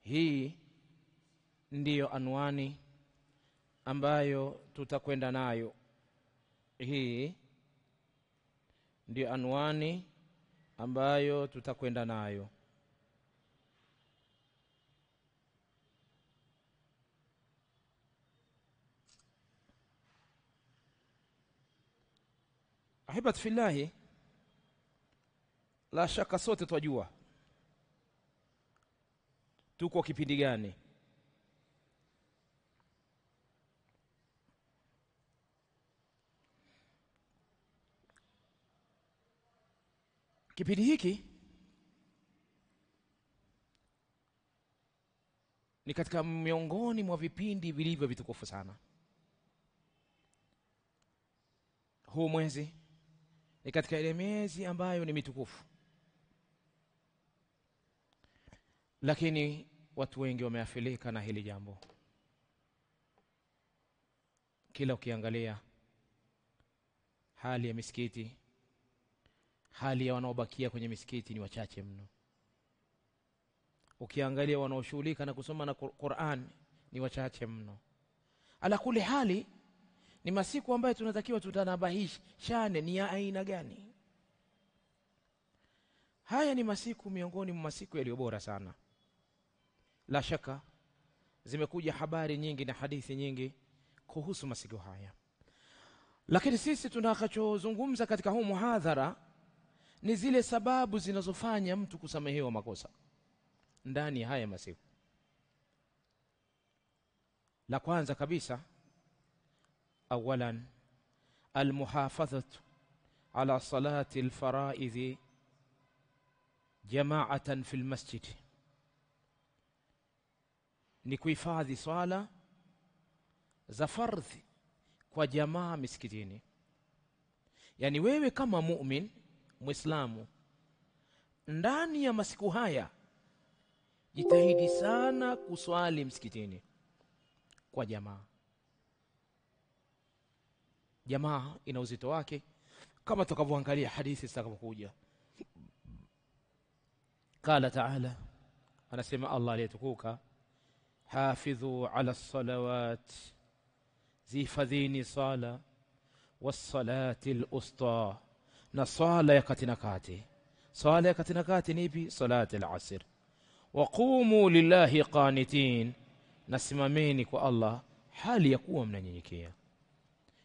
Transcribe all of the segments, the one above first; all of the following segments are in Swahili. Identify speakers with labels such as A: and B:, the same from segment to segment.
A: Hii ndiyo anwani ambayo tutakwenda nayo. Hii ndiyo anwani ambayo tutakwenda nayo. Ahibat fillahi, la shaka sote twajua tuko kipindi gani. Kipindi hiki ni katika miongoni mwa vipindi vilivyo vitukufu sana. Huu mwezi ni katika ile miezi ambayo ni mitukufu, lakini watu wengi wameafilika na hili jambo. Kila ukiangalia hali ya misikiti, hali ya wanaobakia kwenye misikiti ni wachache mno. Ukiangalia wanaoshughulika na kusoma na Qur'an ni wachache mno. Ala kuli hali, ni masiku ambayo tunatakiwa tutanabahishane ni ya aina gani. Haya ni masiku miongoni mwa masiku yaliyo bora sana. La shaka zimekuja habari nyingi na hadithi nyingi kuhusu masiku haya, lakini sisi tunakachozungumza katika huu muhadhara ni zile sababu zinazofanya mtu kusamehewa makosa ndani haya masiku. La kwanza kabisa, awalan almuhafadhatu ala salati alfaraidh jama'atan fil masjid, ni kuhifadhi swala za fardhi kwa jamaa misikitini. Yani wewe kama mu'min muislamu, ndani ya masiku haya jitahidi sana kuswali msikitini kwa jamaa. Jamaa ina uzito wake kama tutakavyoangalia hadithi zitakapokuja. Qala ta'ala, anasema Allah aliyetukuka, hafidhu ala salawat, zihifadhini sala, wassalati al-usta, na sala ya kati na kati. Sala ya kati na kati ni ipi? Salati al-asr. Waqumu lillahi qanitin, nasimameni kwa Allah hali ya kuwa mnanyenyekea.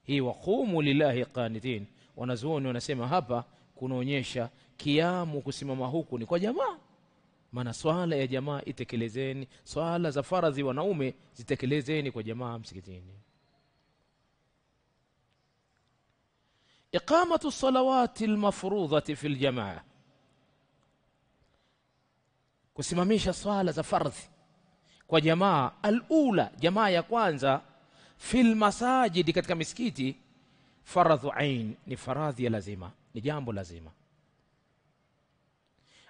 A: Hii waqumu lillahi qanitin, wanazuoni wanasema hapa kunaonyesha kiamu, kusimama huku ni kwa jamaa. Maana swala ya jamaa itekelezeni, swala za faradhi wanaume zitekelezeni kwa jamaa msikitini. Iqamatu salawati almafrudhati fil jamaa, kusimamisha swala za fardhi kwa jamaa. Alula, jamaa ya kwanza, fil masajidi, katika misikiti. Faradhu ain, ni faradhi ya lazima, ni jambo lazima.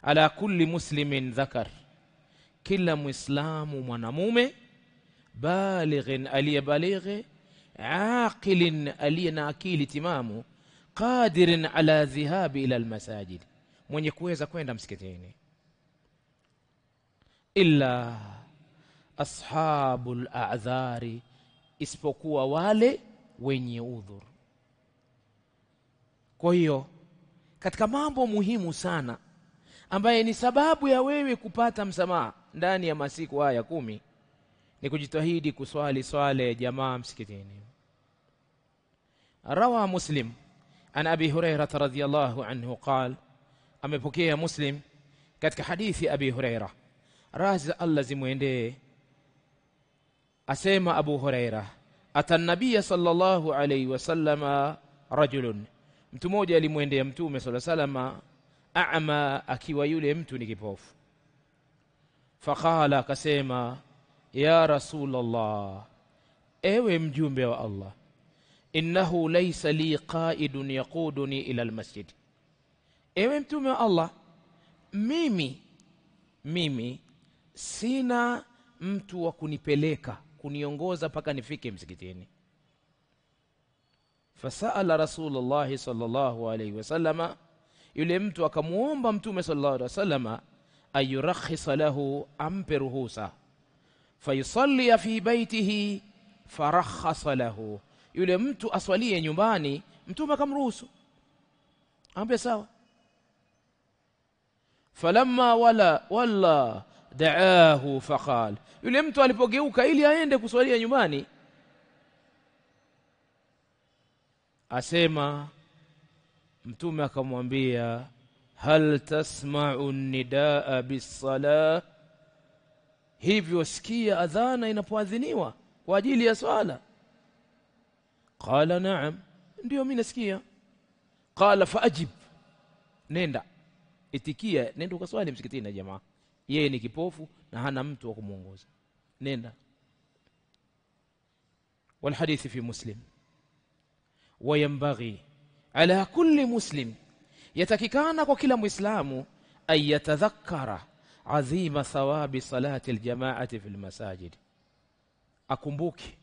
A: Ala kulli muslimin dhakar, kila muislamu mwanamume, balighin, aliyebalighi, aqilin, aliyena akili timamu, qadirin ala dhihabi ila almasajid, mwenye kuweza kwenda msikitini. Illa ashabul a'dhari, isipokuwa wale wenye udhur. Kwa hiyo katika mambo muhimu sana ambaye ni sababu ya wewe kupata msamaha ndani ya masiku haya 10 ni kujitahidi kuswali swala ya jamaa msikitini. Rawa Muslim an Abi Hurairah radhiyallahu anhu qala, amepokea Muslim katika hadithi Abi Hurairah, razi Allah zimwendee, asema Abu Hurairah, ata nabiy sallallahu alayhi wasallama rajulun, mtu mmoja alimwendea mtume sallallahu alayhi wasallama, a'ma, akiwa yule mtu ni kipofu. Faqala, akasema, ya Rasulullah, ewe mjumbe wa Allah, innahu laysa li qa'idun yaquduni ila almasjid, ewe mtume wa Allah, mimi sina mtu wa kunipeleka, kuniongoza paka nifike msikitini. Fasala Rasulullah sallallahu alayhi wasallama, yule mtu akamuomba mtume sallallahu alayhi wasallama, ayurakhisa lahu, ampe ruhusa, fayusalli fi baitihi farakhasa lahu, yule mtu aswalie nyumbani, mtume akamruhusu, ambe sawa. Falamma walla da'ahu faqal, yule mtu alipogeuka ili aende kuswalia nyumbani, asema mtume akamwambia, hal tasma'u nidaa bis-salah, hivyo sikia adhana inapoadhiniwa kwa ajili ya swala? Qala na'am, ndio mimi nasikia. Qala faajib, nenda itikia, nenda ukaswali msikitini na jamaa. Yeye ni kipofu na hana mtu wa kumuongoza, nenda. Wal hadith fi Muslim. وينبغي على كل مسلم, yatakikana kwa kila muislamu, ayatadhakkara azima thawabi salati aljamaati fil masajid, akumbuke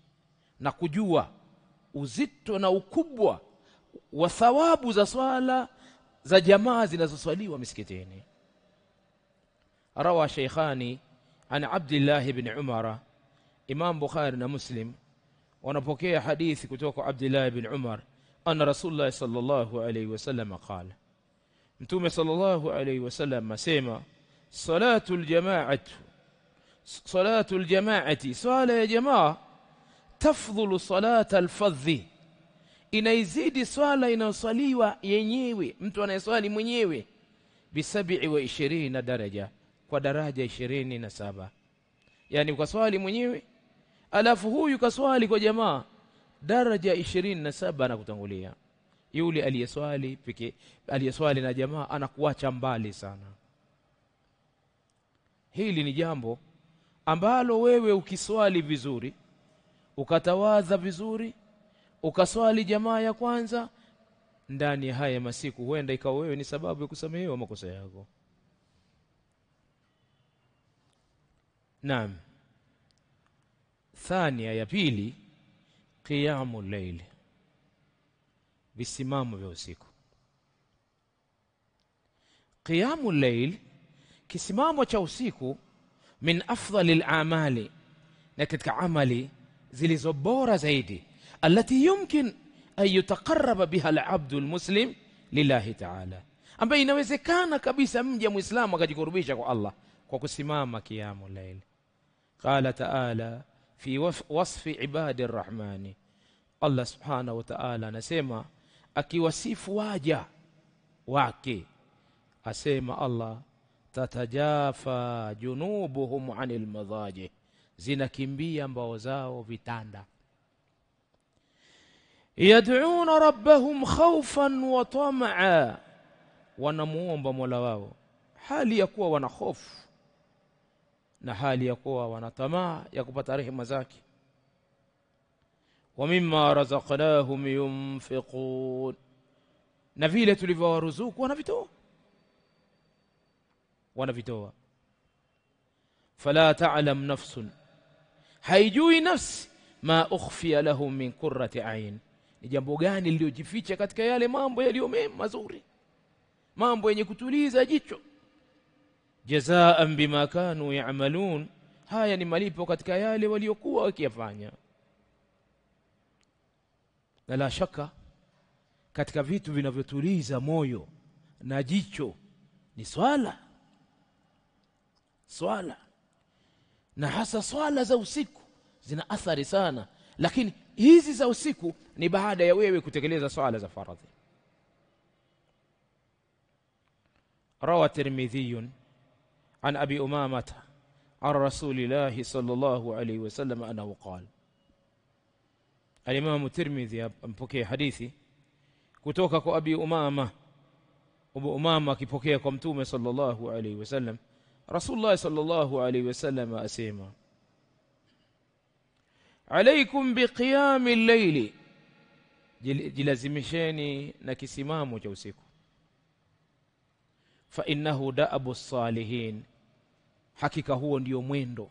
A: na kujua uzito na ukubwa wa thawabu za swala za jamaa zinazoswaliwa misikitini. Rawa Shaykhani an Abdullah ibn Umar, Imam Bukhari na Muslim wanapokea hadithi kutoka Abdullah ibn Umar, anna Rasulullah sallallahu alayhi wasallam qala, mtume sallallahu alayhi wasallam asema, salatul jamaati, swala ya jamaa, tafdhulu salata al-fadhi, inaizidi swala inayoswaliwa yenyewe, mtu anayeswali mwenyewe, bi 27 daraja, kwa daraja 27. Yani ukaswali mwenyewe alafu huyu kaswali kwa jamaa, daraja 27 na kutangulia. Yule aliyeswali pekee, aliyeswali na jamaa, anakuacha mbali sana. Hili ni jambo ambalo wewe ukiswali vizuri, ukatawadha vizuri, ukaswali jamaa ya kwanza, ndani ya haya masiku huenda ikawa wewe ni sababu ya kusamehewa makosa yako. Naam. Thania, ya pili, qiyamul layl, visimamo vya usiku. Qiyamul layl, kisimamo cha usiku, min afdhalil a'mali, na katika amali zilizo bora zaidi, allati yumkin an yutaqarraba biha al-'abdu al-muslim lillahi ta'ala, ambayo inawezekana kabisa mja muislamu akajikurubisha kwa Allah kwa kusimama qiyamul layl. Qala ta'ala fi wasfi ibadi arrahmani, Allah subhanahu wa ta'ala anasema akiwasifu waja wake, asema Allah, tatajafa junubuhum anil madaji, zinakimbia mbao zao vitanda, yad'una rabbahum khawfan wa tam'a, wanamuomba Mola wao hali ya kuwa wana hofu na hali ya kuwa wana tamaa ya kupata rehema zake. Wa mimma razaqnahum yunfiqun, na vile tulivyowaruzuku wanavitoa. Fala ta'lam nafsun, haijui nafsi, ma ukhfiya lahum min qurrati ayn, ni jambo gani liliojificha katika yale mambo yaliyo mazuri, mambo yenye kutuliza jicho. Jazaan bima kanu ya'malun, haya ni malipo katika yale waliokuwa wakiyafanya. Na la shaka katika vitu vinavyotuliza moyo na jicho ni swala, na hasa swala za usiku zina athari sana, lakini hizi za usiku ni baada ya wewe kutekeleza swala za faradhi. Rawa Tirmidhi عن أبي أمامة عن رسول الله صلى الله عليه وسلم أنه قال, الإمام الترمذي mpokea hadithi kutoka kwa Abi Umama. Abu Umama akipokea kwa Mtume sallallahu alayhi wasallam, Rasulullah sallallahu alayhi wasallam asema, alaykum biqiyamil layli, jilazimisheni na kisimamo cha usiku. Fa innahu da'abu salihin, hakika huo ndio mwendo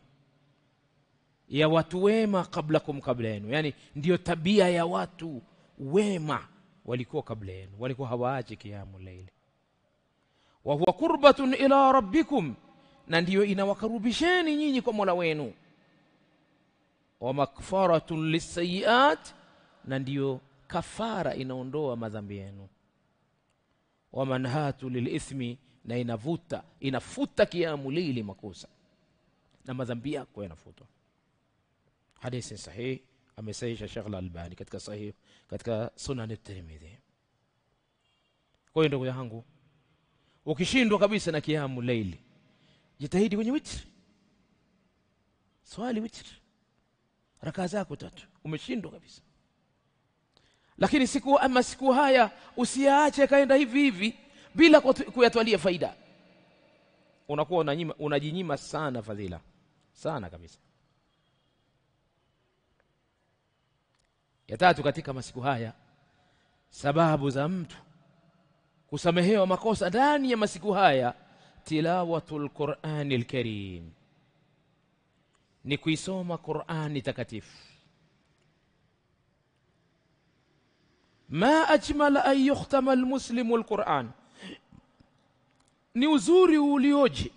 A: ya watu wema qablakum, kabla yenu, yani ndio tabia ya watu wema walikuwa kabla yenu, walikuwa hawaachi qiyamul layl. Wa huwa qurbatun ila rabbikum, na ndio inawakarubisheni nyinyi kwa Mola wenu. wa makfaratun lisayiat, na ndio kafara inaondoa madhambi yenu. Wa manhatu lilithmi, na inafuta kiamu lili makosa na madhambi yako yanafutwa. Hadithi sahihi amesahihisha Sheikh Al-Albani katika sahih katika Sunan at-Tirmidhi. Kwa hiyo ndugu yangu, ukishindwa kabisa na kiamu laili, jitahidi kwenye witri. Swali witri rakaa zako 3, umeshindwa kabisa. Lakini siku haya usiache kaenda hivi hivi bila kuyatwalia faida. Unakuwa unajinyima sana fadhila sana kabisa. Ya 3 katika masiku haya, sababu za mtu kusamehewa makosa ndani ya masiku haya, tilawatul Qur'anil Karim, ni kuisoma Qur'ani takatifu. Ma ajmala an yukhtama almuslimu alquran, ni uzuri ulioje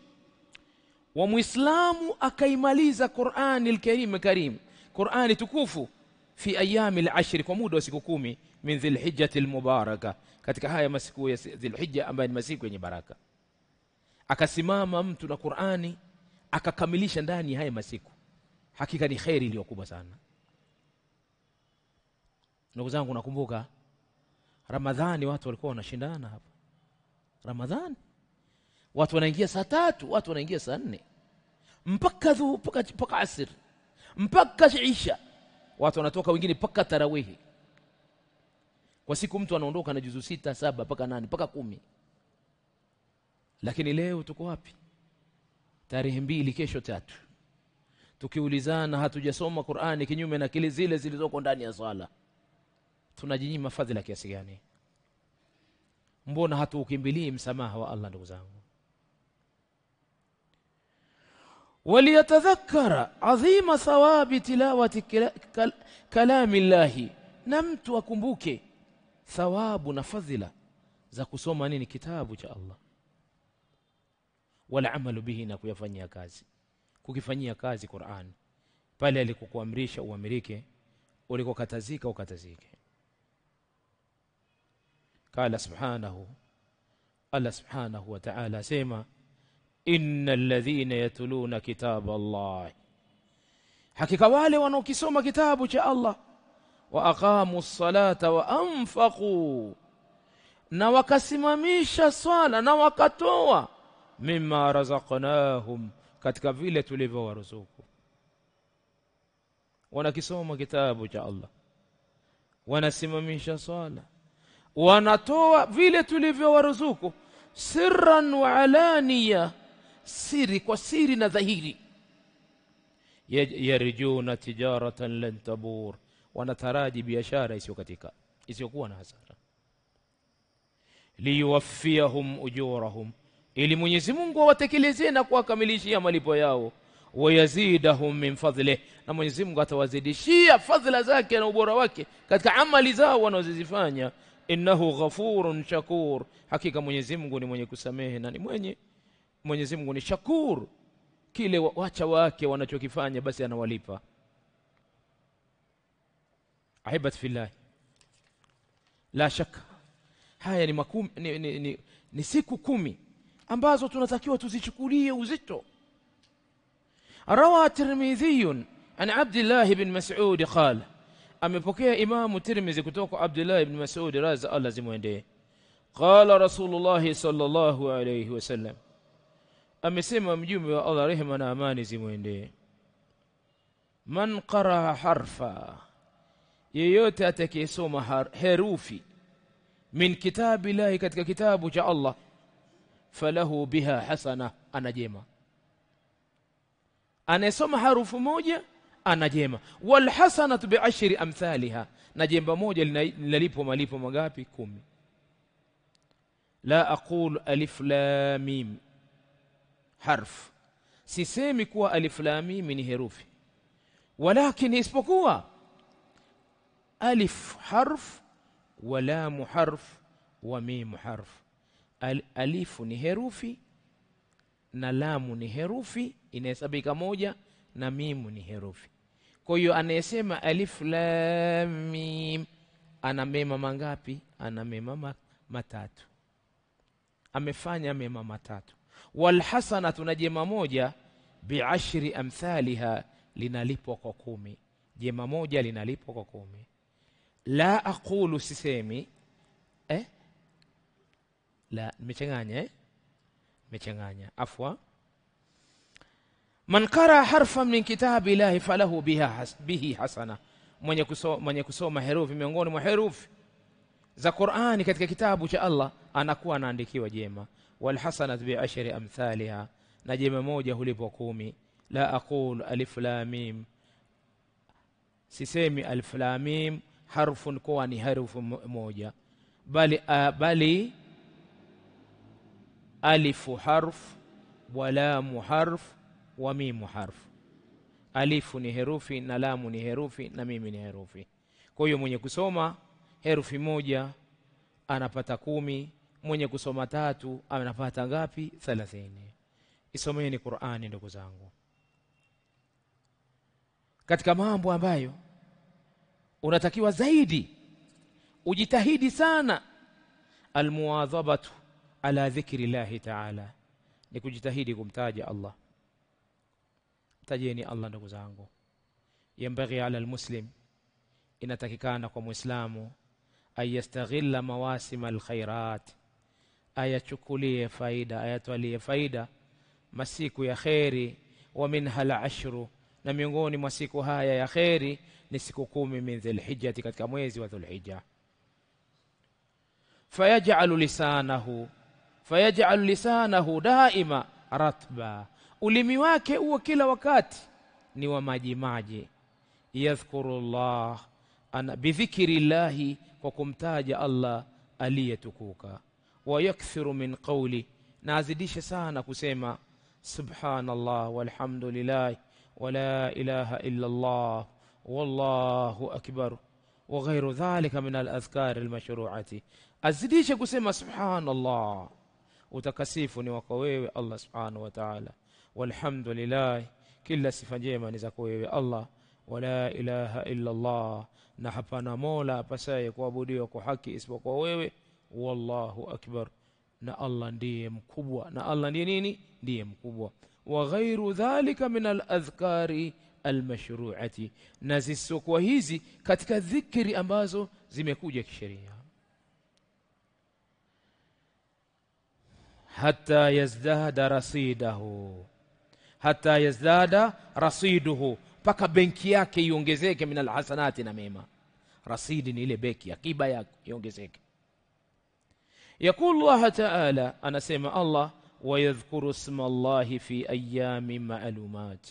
A: wa muislamu akaimaliza Qur'ani al-Karim, Qur'ani tukufu, fi ayami al-ashr, kwa muda wa siku 10 min dhilhijjati al-mubaraka, katika haya masiku ya dhilhijja ambayo ni masiku yenye baraka. Akasimama mtu na Qur'ani akakamilisha ndani haya masiku, hakika ni khairi iliyokubwa sana. Ndugu zangu, nakumbuka Ramadhani watu walikuwa wanashindana hapa. Ramadhani watu wanaingia saa 3, watu wanaingia saa 4, mpaka asr, mpaka isha, watu wanatoka wengine mpaka tarawihi. Kwa siku mtu anaondoka na juzu 6, 7 mpaka 8 mpaka 10. Lakini leo tuko wapi? Tarehe 2, kesho 3. Tukiulizana hatujasoma Qur'ani kinyume na kile zile zilizoko ndani ya swala, tunajinyima fadhila kiasi gani? Mbona hatuukimbilii msamaha wa Allah ndugu zangu? Waliyatadhakkara azima thawabi tilawati kalami Allahi, na mtu akumbuke thawabu na fadhila za kusoma nini? Kitabu cha Allah. Wala amalu bihi, na kuyafanyia kazi, kukifanyia kazi Qur'an. Pale alikokuamrisha uamirike, ulikokatazika ukatazike. Qala subhanahu, Allah subhanahu wa ta'ala sema, innal ladhina yatluna kitaba Allah, hakika wale wanaokisoma kitabu cha Allah, wa aqamus salata wa anfaqu, na wakasimamisha swala na wakatoa, mimma razaqnahum, katika vile tulivyowaruzuku. Wanakisoma kitabu cha Allah, wanasimamisha swala, wanatoa vile tulivyowaruzuku, sirran wa alaniya, siri kwa siri na dhahiri. Yarjuna tijaratan lan tabur, wanataraji biashara isiyokuwa na hasara. Liyuwaffiyahum ujurahum, ili Mwenyezi Mungu awatekelezee na kuwakamilishia malipo yao. Wayazidahum min fadlih, na Mwenyezi Mungu atawazidishia fadhila zake na ubora wake katika amali zao wanazozifanya. Innahu ghafurun shakur, hakika Mwenyezi Mungu ni mwenye kusamehe na ni Mwenyezi Mungu ni shakur, kile wacha wake wanachokifanya basi anawalipa. Ahibat fillah, la shaka haya ni siku 10 ambazo tunatakiwa tuzichukulie uzito. Rawa Tirmidhi an Abdullah ibn Mas'ud qala, amepokea Imam Tirmidhi kutoka Abdullah ibn Mas'ud radhi Allah zimwendee, qala Rasulullah sallallahu alayhi wasallam, amesema mjumbe wa Allah rehema na amani zimwendee, man qara harfa, yeyote atakayesoma herufi, min kitabillahi, katika kitabu cha Allah, falahu biha hasana, anajema. Anayesoma harufu moja anajema. Wal hasanatu bi 10 amthaliha, na jemba moja linalipwa malipo mangapi? 10. La aqulu alif lam mim harf, sisemi kuwa alif lam mim ni herufi, walakin isipokuwa alif harf wa lam harf wa mim harf. Alifu ni herufi na lamu ni herufi, inahesabika moja, na mimu ni herufi. Kwa hiyo anayesema alif lam mim ana mema mangapi? Ana mema matatu. Amefanya mema matatu. Wal hasanatu, na jema moja, bi'ashri amthaliha, linalipwa kwa 10. Jema moja linalipwa kwa 10. La aqulu, sisemi la, nimechanganya nimechanganya, afwa. Man qara harfan min kitabi llahi falahu bihi hasana, mwenye kusoma herufi miongoni mwa herufi za Qur'ani katika kitabu cha Allah anakuwa anaandikiwa jema. Wal hasanatu bi ashri amthaliha, na jema moja hulipwa 10. La aqul alif lam mim, sisemi alif lam mim harfun, kwa ni herufi moja, bali alifu harf wa lamu harf wa mimu harf. Alifu ni herufi na lamu ni herufi na mimi ni herufi. Kwa hiyo mwenye kusoma herufi moja anapata 10, mwenye kusoma 3 anapata ngapi? 30. Isomeni Qur'ani ndugu zangu. Katika mambo ambayo unatakiwa zaidi ujitahidi sana, almuwadhabatu ala dhikri llahi ta'ala, ni kujitahidi kumtaja Allah. Tajeni Allah ndugu zangu. Yambaghi ala almuslim, inatakikana kwa muislamu, ayastaghilla mawasim alkhairat, ayachukulie faida, ayatwalie faida masiku ya khairi. Wa minha al-ashru, na miongoni mwa siku haya ya khairi ni siku 10 min dhulhijja, katika mwezi wa dhulhijja. Fayaj'alu lisanahu daima ratba, ulimi wake uwe kila wakati ni wa maji. Yadhkurullah, ana bidhikri llahi, kwa kumtaja Allah aliyetukuka. Wa yakthiru min qawli, na azidishe sana kusema subhanallah walhamdulillah wa la ilaha illa Allah wallahu akbar wa ghayru dhalika min al-adhkar al-mashru'ati. Azidishe kusema subhanallah, utakasifu ni wako wewe Allah subhanahu wa ta'ala. Walhamdulillah, kila sifa njema ni zako wewe Allah. Wala ilaha illa Allah, na hapana mola apasaye kuabudiwa kwa haki isipokuwa wewe. Wallahu akbar, na Allah ndiye mkubwa. Na Allah ndiye nini? Ndiye mkubwa. Wa ghairu dhalika min al-adhkari al-mashru'ati, na zisizokuwa hizi katika dhikri ambazo zimekuja kisheria. Hatta yazdada rasiduhu, paka benki yake iongezeke, min alhasanati, na mema. Rasidi ni ile benki, akiba yake iongezeke. Yaqulu Allah ta'ala, anasema Allah, wa yadhkuru isma Allahi fi ayyamin ma'lumat,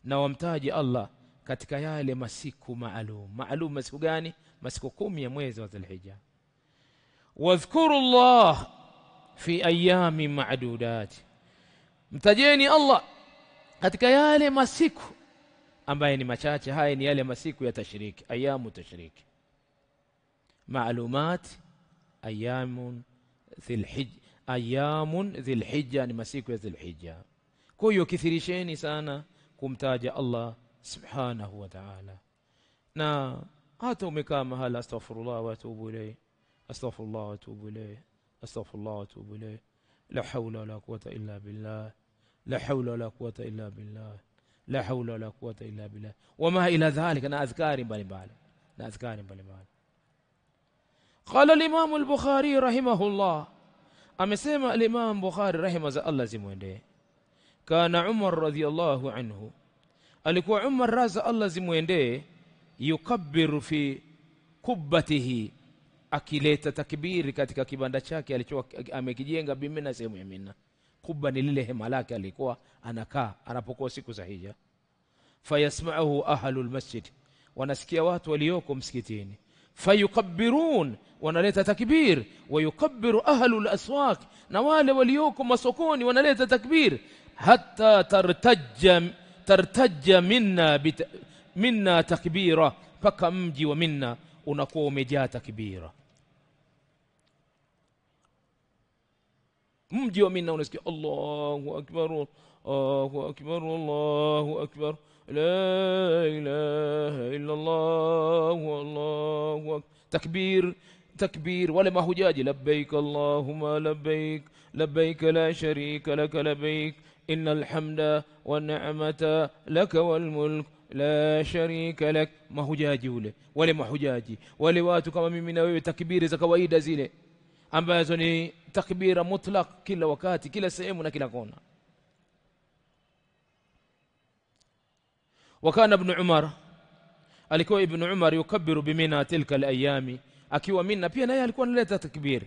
A: na wamtaji Allah katika yale masiku maalum. Masiku gani? Masiku 10 ya mwezi wa Dhulhijja. Wadhkuru Allah fi ayyamin ma'dudat, mtajeni Allah katika yale masiku ambaye ni machache. Haya ni yale masiku ya tashriki, ayamu tashriki. Maalumat, ayamun dhilhijja, ni masiku ya Dhulhijja. Kwa hiyo kithirisheni sana kumtaja Allah subhanahu wa ta'ala. Na hata umekaa mahala, astaghfirullah wa atubu ilayhi, astaghfirullah wa atubu ilayhi, astaghfirullah wa atubu ilayhi, la hawla wala quwwata illa billah, la hawla wala quwwata illa billah, la hawla wala quwwata illa billah, wama ila dhalika, na adhkari mbalimbali. Qala al-Imam al-Bukhari rahimahullah, amesema al-Imam Bukhari rahimahullah Allah zimwendee, kana Umar radhiyallahu anhu, alikuwa Umar raza Allah zimwendee, yukabbiru fi kubbatihi, akileta takbiri katika kibanda chake alichokuwa amekijenga Bimina, sehemu ya Mina. Kubba ni lile hema lake alikuwa anakaa anapokuwa siku za hija. Fayasma'uhu ahlul masjid, wanasikia watu walioko msikitini. Fayukabbirun, wanaleta takbir. Wayukabbiru ahlul aswaq, na wale walioko masokoni wanaleta takbir. Hatta tartajja minna takbira, paka mji wa Minna unakuwa umejaa takbira. Mji wa Minna unasikia Allahu akbar, Allahu akbar, Allahu akbar, la ilaha illa Allah wallahu takbir takbir. Wale mahujaji labbaik Allahumma labbaik labbaik la sharika lak labbaik innal hamda wan ni'mata lak wal mulk la sharika lak. Mahujaji wale mahujaji wale watu kama mimi na wewe, takbiri za kawaida zile ambazo ni takbira mutlaq kila wakati, kila sehemu na kila kona. Wakana ibn Umar, alikuwa ibn Umar yukabbiru bimina tilka alayami, akiwa Mina pia naye alikuwa analeta takbir.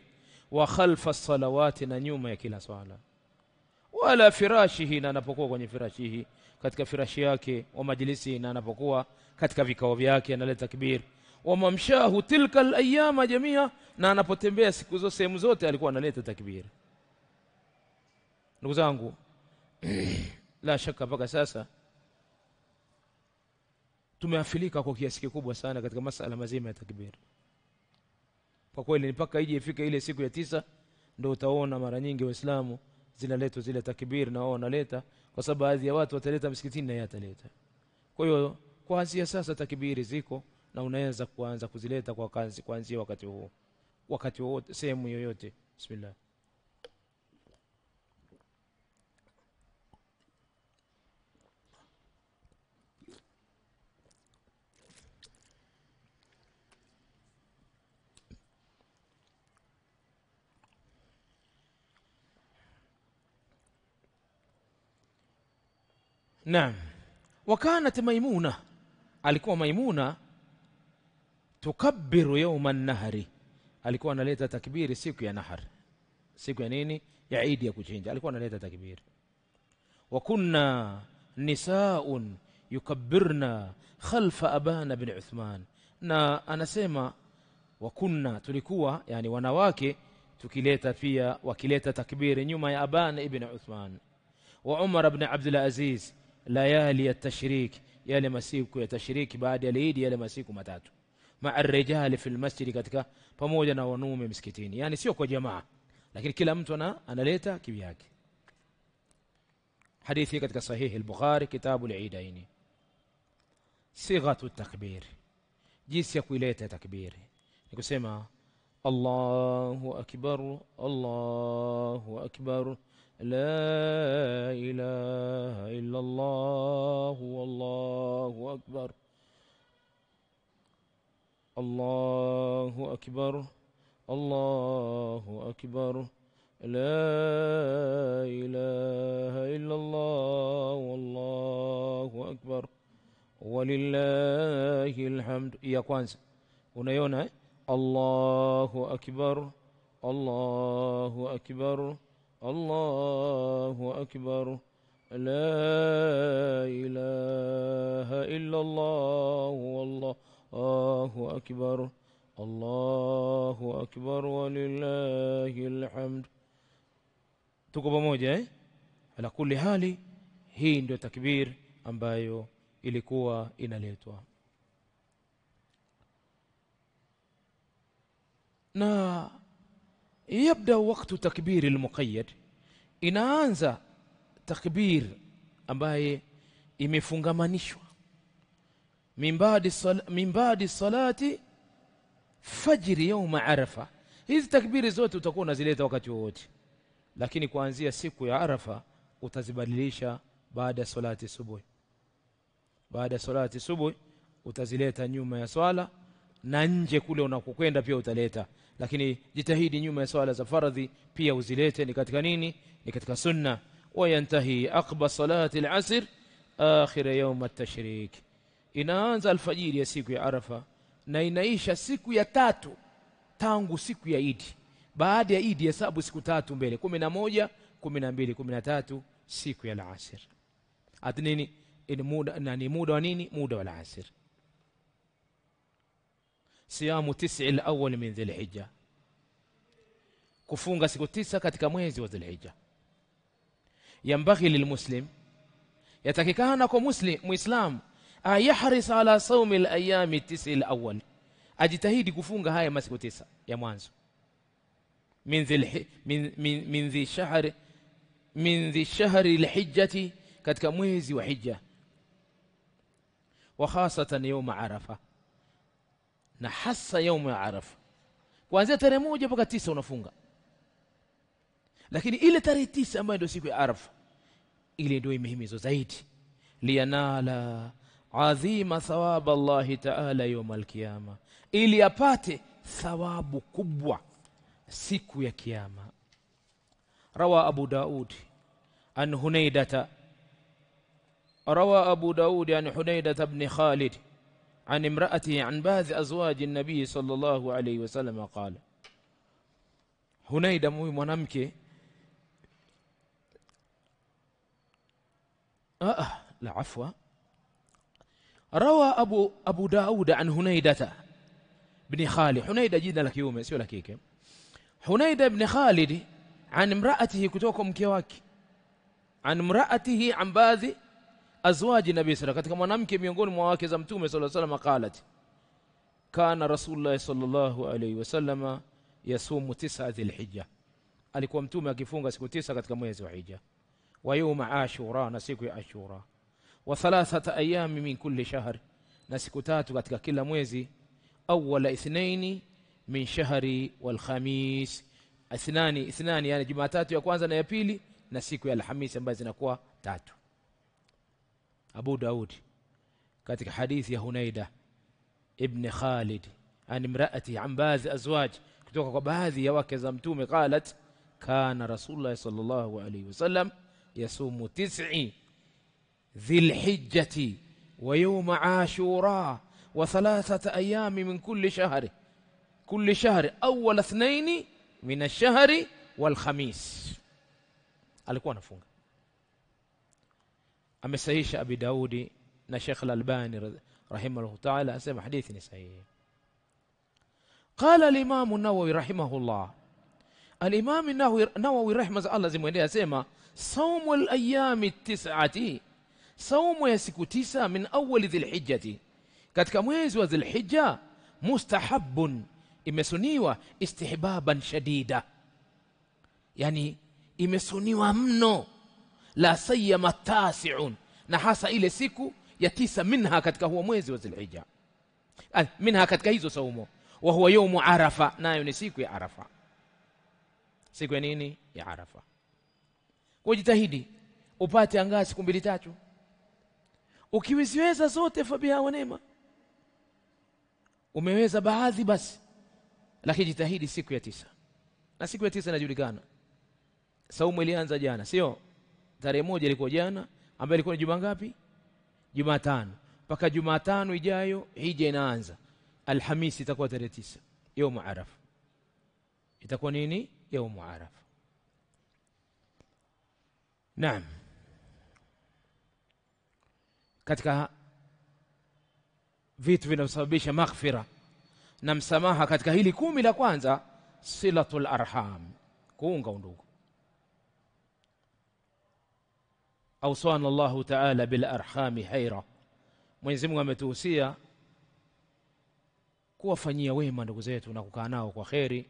A: Wa khalfa as-salawati, na nyuma ya kila swala. Wala firashihi, na anapokuwa kwenye firashihi, katika firashi yake, wa majlisi, na anapokuwa katika vikao vyake analeta takbir. Wa mamshahu tilka alayama jamia, na anapotembea siku zote sehemu zote alikuwa analeta takbir. Ndugu zangu, la shaka mpaka sasa tumeafilika kwa kiasi kikubwa sana katika masala mazima ya takbir. Kwa kweli mpaka ije ifike ile siku ya 9 ndio utaona mara nyingi waislamu zinaletwa zile takbir, na wao wanaleta kwa sababu baadhi ya watu wataleta msikitini na yeye ataleta. Kwa hiyo kuanzia sasa takbiri ziko na unaweza kuanza kuzileta kwa kazi kuanzia wakati huo, wakati wote, sehemu yoyote. Bismillah. Naam. Wakanat Maimuna, alikuwa Maimuna tukabbiru yawma an-nahri, alikuwa analeta takbiri siku ya nahar. Siku ya nini? Ya Eid ya kuchinja, alikuwa analeta takbiri. Wa kunna nisaa'un yukabbirna khalfa Abana bin Uthman, na anasema wa kunna, tulikuwa yani wanawake tukileta pia wakileta takbiri nyuma ya Abana ibn Uthman. Wa Umar ibn Abdul Aziz layali at-tashrik, yale masiku ya tashriki baada ya Eid, yale masiku matatu ma'a ar-rijali fil masjid, katika pamoja na wanaume msikitini, yani sio kwa jamaa lakini kila mtu analeta kivyake. Hadithi katika sahih al-Bukhari kitabu al-Eidaini. Sighatu at-takbir, jinsi ya kuileta takbiri ni kusema Allahu akbar Allahu akbar la ilaha illa Allah wallahu akbar Allahu akbar Allahu akbar la ilaha illa Allah wallahu akbar walillahi alhamd. Ya kwanza unaiona Allahu akbar Allahu akbar Allahu akbar la ilaha illa Allah wallahu akbar Allahu akbar walillahi alhamd. Tuko pamoja ala kulli hali. Hii ndio takbir ambayo ilikuwa inaletwa. Na yabda wakati takbir almuqayyad, inaanza takbir ambaye imefungamanishwa min baadi salati fajr يوم Arafa. Hizi takbiri zote utakuwa unazileta wakati wote, lakini kuanzia siku ya Arafa utazibadilisha baada ya salati subuhi. Baada ya salati subuhi utazileta nyuma ya swala, na nje kule unakokwenda pia utaleta, lakini jitahidi nyuma ya swala za faradhi pia uzilete. Ni katika nini? Ni katika sunna. Wa yantahi aqba salati al-asr akhir yawm at-tashrik, inaanza alfajiri ya siku ya Arafa na inaisha siku ya 3 tangu siku ya Eid. Baada ya Eid hesabu siku 3 mbele, 11 12 13 siku ya al-asr. Atnini ni muda, na ni muda wa nini? Muda wa al-asr. Siyamu 9 al-awwal min Dhul-Hijja, kufunga siku 9 katika mwezi wa Dhul-Hijja. Yambaghi lilmuslim, yatakikana kwa muislam ayahris ala sawmi al-ayami 9 al-awwal, ajitahidi kufunga haya masiku 9 ya mwanzo min dhi shahri al-hijjati, katika mwezi wa hijja. wa khasatan yawm arafa, na hasa yawm arafa kuanzia tarehe 1 mpaka 9 unafunga. Lakini ile tarehe 9 ambayo ndio siku ya Arafa, ile ndio imehimizwa zaidi, liyanala azima thawab Allah ta'ala yawm al-qiyama, ili apate thawabu kubwa siku ya kiyama. Rawa Abu Daud an Hunaydata, روى أبو داود عن حنيدة بن خالد عن امرأته عن بعض أزواج النبي صلى الله عليه وسلم قال. Hunaida mwanamke لا عفوا روى أبو داود عن هنيدة بن خالد. هنيدة جدا la kiume sio la kike. Hunaida ibn Khalid عن امرأته kutoka mke wake, عن امرأته عن بعض azwaji nabii sallallahu, katika mwanamke miongoni mwa wake za mtume sallallahu alayhi wasallam, qalat kana rasulullah sallallahu alayhi wasallam yasumu 9 dhilhijja, alikuwa mtume akifunga siku 9 katika mwezi wa hija, wa yawm ashura, na siku ya ashura, wa 3 ayyam min kulli shahr, na siku 3 katika kila mwezi, awwala ithnain min shahri wal khamis, ithnani yani Jumatatu ya kwanza na ya pili, na siku ya Alhamisi ambazo zinakuwa 3. Abu Daud katika hadithi ya Hunaida ibn Khalid an imraati an baadhi azwaj, kutoka kwa baadhi ya wake za mtume, qalat kana rasulullah sallallahu alayhi wasallam yasumu 9 dhilhijjati wa yawm ashura wa 3 ayyam min kulli shahr awwal ithnain min ash-shahri wal khamis. Alikuwa anafunga. Amesahihisha Abi Daudi na Sheikh Al-Albani rahimahullah ta'ala, asema hadithi ni sahihi. Qala al-Imam an-Nawawi rahimahullah, al-Imam an-Nawawi rahimahullah Allah zimwendea, asema saumu al-ayyam at-tis'ati, saumu ya siku 9 min awwal dhilhijjati, katika mwezi wa dhilhijja, mustahabbun, imesuniwa, istihbaban shadida, yani imesuniwa mno, la sayyama tasi'un, na hasa ile siku ya 9 minha katika huo mwezi wa Dhulhijja, minha katika hizo saumu, wa huwa yawm arafa, nayo ni siku ya Arafa. Siku ya nini? Ya Arafa. Kujitahidi upate angaa siku 2-3, ukiweza zote fabia wa neema, umeweza baadhi basi, lakini jitahidi siku ya 9. Na siku ya 9 inajulikana, saumu ilianza jana, sio? Tarehe 1 ilikuwa jana, ambayo ilikuwa ni juma ngapi? Jumatano. Mpaka Jumatano ijayo hija inaanza. Alhamisi itakuwa tarehe 9, yawm Arafa. Itakuwa nini? Yawm Arafa. Naam. Katika vitu vinavyosababisha maghfira na msamaha katika hili 10 la kwanza, silatul arham, kuunga undugu. Awsana Allah ta'ala bil arhami khaira, Mwenyezi Mungu ametuhusia kuwafanyia wema ndugu zetu na kukaa nao kwa khairi.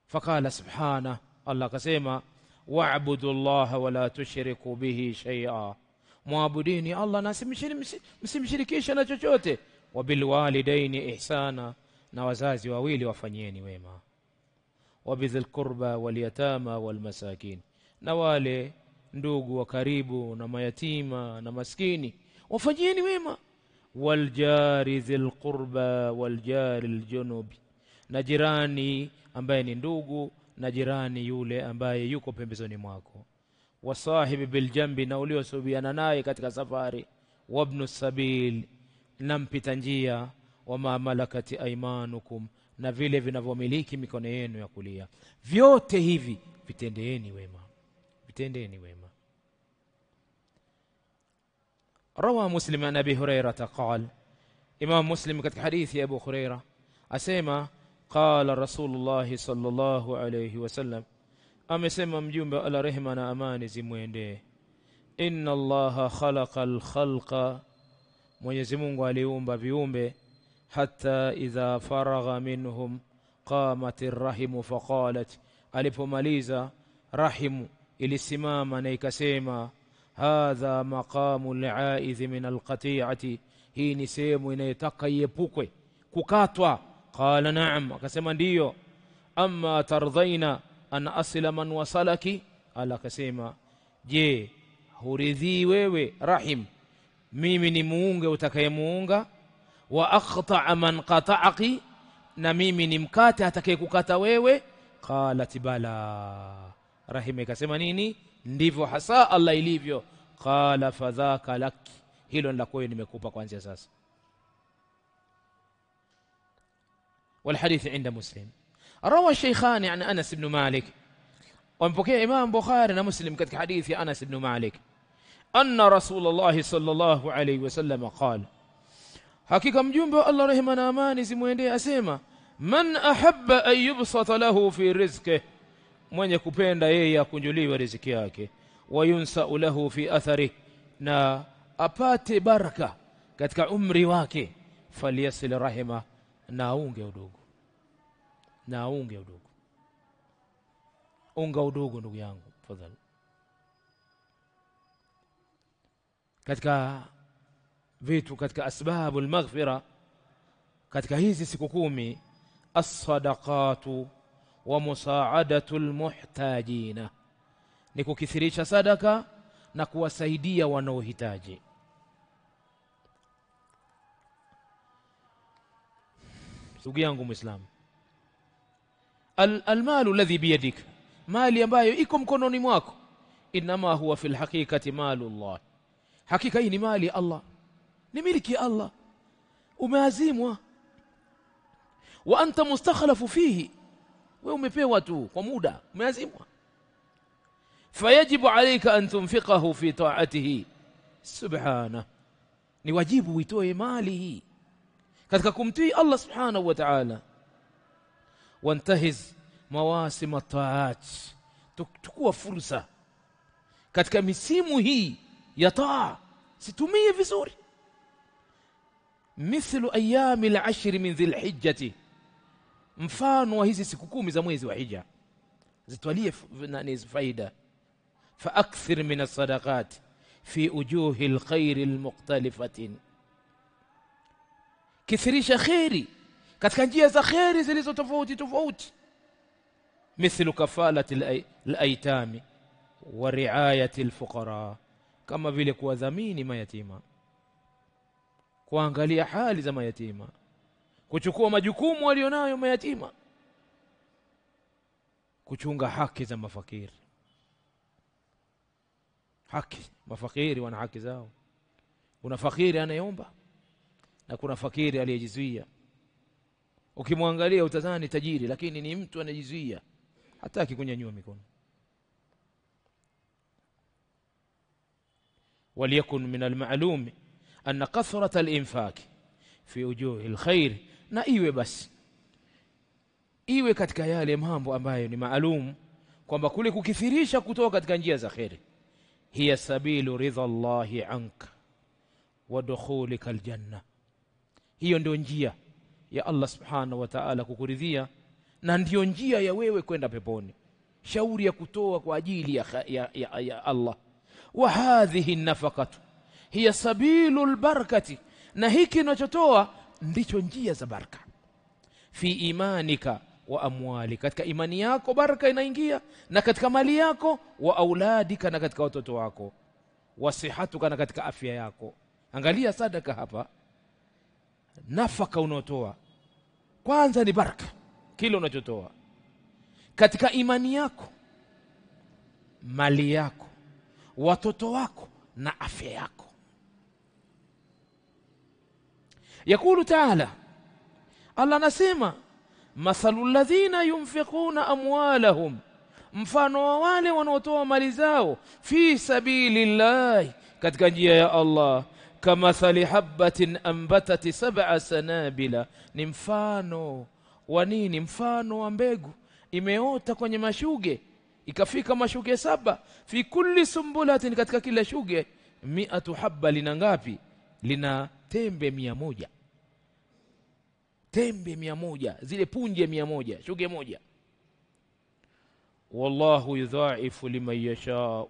A: Fakala subhana, Allah akasema wa'budu Allah wa la tushriku bihi shay'a, muabudini Allah na msimshirikishe na chochote. Wa bil walidaini ihsana, na wazazi wawili wafanyieni wema. Wa bidhil qurba wal yatama wal masakin, na wale ndugu wa karibu na mayatima na maskini wafanyieni wema. Wal jari dhil qurba wal jari al junubi, na jirani ambaye ni ndugu na jirani yule ambaye yuko pembezoni mwako. Wasahibi bil jambi, na uliosubiana naye katika safari. Wabnu sabil, na mpita njia. Wama malakati aymanukum, na vile vinavyomiliki mikono yenu ya kulia. Vyote hivi vitendeeni wema, vitendeeni wema. Rawa Muslim an Abi Hurairah qala, Imam Muslim katika hadithi ya Abu Hurairah asema qala Rasulullah sallallahu alayhi wasallam, amesema mjumbe ala rehma na amani zimwendee, inna Allaha khalaqal khalqa, Mwenyezi Mungu aliumba viumbe, hatta idha faragha minhum qamatir rahimu faqalat, alipomaliza rahimu ilisimama na ikasema, hadha maqamu al-'aidh min al-qati'ati, hii ni sehemu inayotaka iepukwe kukatwa. Qala na'am, akasema ndiyo. Amma tardhaina an asila man wasalaki, ala akasema je, huridhi wewe rahim mimi ni muunge utakayemuunga, wa aqta'a man qata'aki, na mimi ni mkate atakayekukata wewe. Qalat bala, rahim akasema nini? Ndivyo hasa Allah ilivyo. Qala fadhaka laki, hilo ndilo kwa nimekupa kuanzia sasa. والحديث عند مسلم. روى الشيخان عن أنس بن مالك، ومبكي إمام بخاري ومسلم كتك حديث أنس بن مالك أن رسول الله صلى الله عليه وسلم قال، حقيقة مجنب الله رحمنا أماني زمويندي أسيما من أحب أن يبسط له في رزقه، من يكوبين دايا كنجلي ورزقياك، وينسأ له في أثره، na apate baraka katika umri wake, falyasil rahima, na unge udugu, na unge udugu, unga udugu ndugu yangu tafadhali. Katika vitu katika asbabul maghfira katika hizi siku 10, as-sadaqatu wa musa'adatul muhtajina, ni kukithirisha sadaka na kuwasaidia wanaohitaji. Ndugu yangu Muislamu, almalu alladhi biyadik, mali ambayo iko mkononi mwako, inma huwa fil haqiqati malullah, hakika hii ni mali ya Allah, ni miliki ya Allah, umeazimwa. Wa anta mustakhlafu fihi, wewe umepewa tu kwa muda, umeazimwa. Fayajibu alayka an tunfiqahu fi ta'atihi subhanahu, ni wajibu uitoe mali hii katika kumtii Allah subhanahu wa ta'ala. Wantahiz mawasim at-ta'at, tukua fursa katika misimu hii ya taa, situmie vizuri. Mithlu ayami al-ashr min dhil-hijjati, mfano wa hizi siku 10 za mwezi wa Hija, zitwalie nani faida. Fa akthir min as-sadaqat fi ujuhi al-khair al-mukhtalifatin, kithirisha khairi katika njia za khairi zilizo tofauti tofauti. Mithlu kafalati al-aytami wa riayati al-fuqara, kama vile kuwadhamini mayatima, kuangalia hali za mayatima, kuchukua majukumu walionayo mayatima, kuchunga haki za mafakiri. Haki mafakiri wana haki zao. Kuna fakiri anayeomba na kuna fakiri aliyejizuia. Ukimwangalia utadhani tajiri, lakini ni mtu anajizuia, hataki kunyanyua mikono. وليكن من المعلوم أن كثرة الإنفاق في وجوه الخير, na iwe basi iwe katika yale mambo ambayo ni maalum kwamba kule kukithirisha kutoka katika njia za khairi, hiya sabilu ridha Allahi anka wa dukhulika aljanna, hiyo ndio njia ya Allah subhanahu wa ta'ala kukuridhia, na ndio njia ya wewe kwenda peponi. Shauri ya kutoa kwa ajili ya Allah. Wa hadhihi nafaqatu hiya sabilul barakati, na hiki unachotoa ndicho njia za baraka. Fi imanika wa amwalika, katika imani yako baraka inaingia, na katika mali yako, wa auladika, na katika watoto wako, wa sihatuka, na katika afya yako. Angalia sadaka hapa, nafaka unaotoa kwanza ni baraka, kile unachotoa katika imani yako, mali yako, watoto wako na afya yako. Yakulu ta'ala, Allah anasema mathalul ladhina yunfiquna amwalahum, mfano wa wale wanaotoa mali zao fi sabilillah, katika njia ya Allah, kamathali habatin ambatat 7 sanabila, ni mfano wa nini? Mfano wa mbegu imeota kwenye mashuge, ikafika mashuge 7, fi kulli sumbulatin, katika kila shuge 100 habba, lina ngapi? Lina tembe 100. Tembe 100, zile punje 100, shuge moja. Wallahu yudhaifu liman yasha,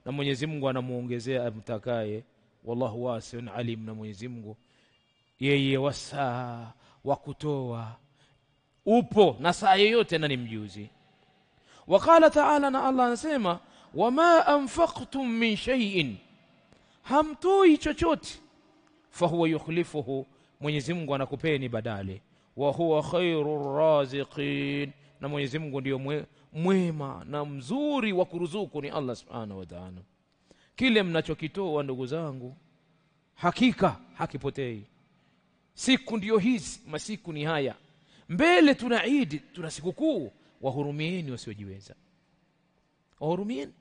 A: na Mwenyezi Mungu anamuongezea amtakaye. Wallahu wasi'un alim, na Mwenyezi Mungu yeye wasaa wa kutoa upo na saa yoyote na ni mjuzi. Waqala ta'ala, na Allah anasema wama anfaqtum min shay'in, hamtoi chochote, fahuwa yukhlifuhu, Mwenyezi Mungu anakupeni badale. Wa huwa khairur raziqin, na Mwenyezi Mungu ndio mwema na mzuri wa kuruzuku, ni Allah subhanahu wa ta'ala. Kile mnachokitoa ndugu zangu, hakika hakipotei. Siku ndio hizi, masiku ni haya. Mbele tuna Eid, tuna sikukuu. Wahurumieni wasiojiweza, wahurumieni.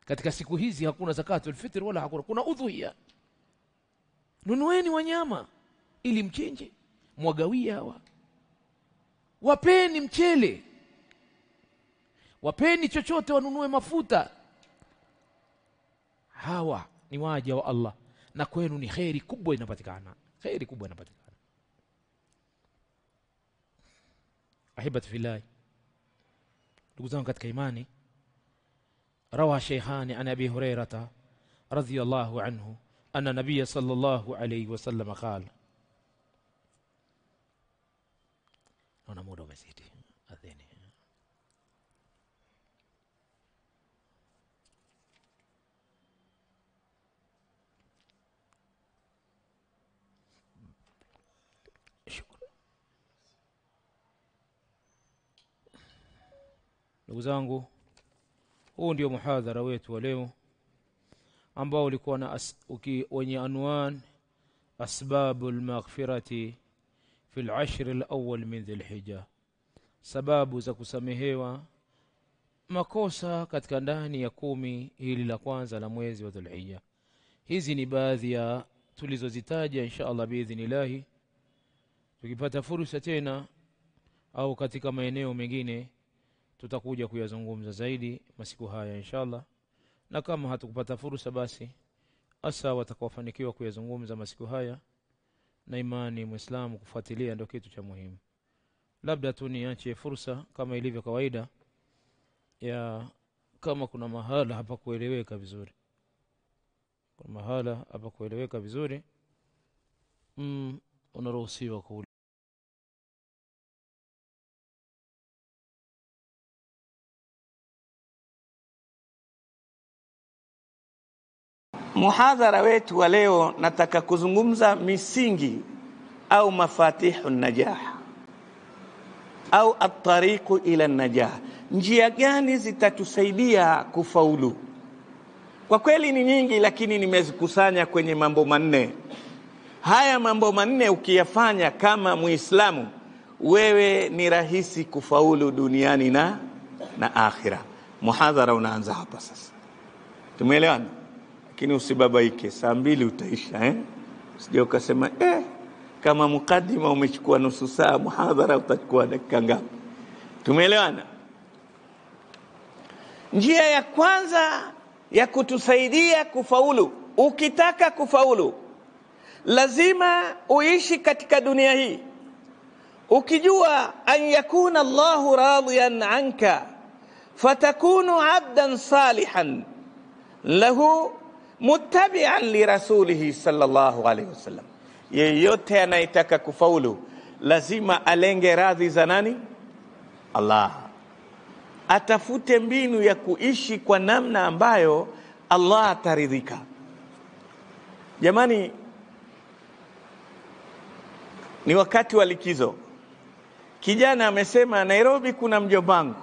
A: Katika siku hizi hakuna zakatul fitr wala hakuna, kuna udhuhiya. Nunueni wanyama ili mchinje, mwagawia hawa. Wapeni mchele, wapeni chochote, wanunue mafuta. Hawa ni waja wa Allah, na kwenu ni khairi kubwa inapatikana, khairi kubwa inapatikana. Ahibati fillah, ndugu zangu katika imani, rawa shaykhani an Abi Hurairah radhiyallahu anhu anna nabiyya sallallahu alayhi wasallam qala, naona muda umezidi adhini. Ndugu zangu, huu ndio muhadhara wetu wa leo ambao ulikuwa na wenye anwan asbabul maghfirati fil ashr al-awwal min dhil-hijja, sababu za kusamehewa makosa katika ndani ya 10 hili la kwanza la mwezi wa Dhul-Hijja. Hizi ni baadhi ya tulizozitaja. Insha Allah biidhnillah, tukipata fursa tena au katika maeneo mengine tutakuja kuyazungumza zaidi masiku haya insha Allah. Na kama hatukupata fursa, basi asa watakofanikiwa kuyazungumza masiku haya, na imani muislamu kufuatilia ndio kitu cha muhimu. Labda tu niache fursa kama ilivyo kawaida ya kama kuna mahala hapa kueleweka vizuri, kuna mahala hapa kueleweka vizuri, unaruhusiwa ku
B: Muhadhara wetu wa leo nataka kuzungumza misingi au mafatihun najah au at-tariqu ila an-najah. Njia gani zitatusaidia kufaulu? Kwa kweli ni nyingi, lakini nimezikusanya kwenye mambo manne. Haya mambo manne ukiyafanya kama Muislamu, wewe ni rahisi kufaulu duniani na akhira. Muhadhara unaanza hapa sasa. Tumeelewana? Lakini usibabaike, saa 2 utaisha usije ukasema kama mukaddima umechukua nusu saa, muhadhara utachukua dakika ngapi? Tumeelewana? Njia ya kwanza ya kutusaidia kufaulu, ukitaka kufaulu lazima uishi katika dunia hii ukijua an yakuna Allahu radiyan anka fatakunu abdan salihan lahu muttabi'an li rasulih sallallahu alayhi wasallam. Yeyote anayetaka kufaulu lazima alenge radhi za nani? Allah. Atafute mbinu ya kuishi kwa namna ambayo Allah ataridhika. Jamani, ni wakati wa likizo. Kijana amesema Nairobi kuna mjombangu,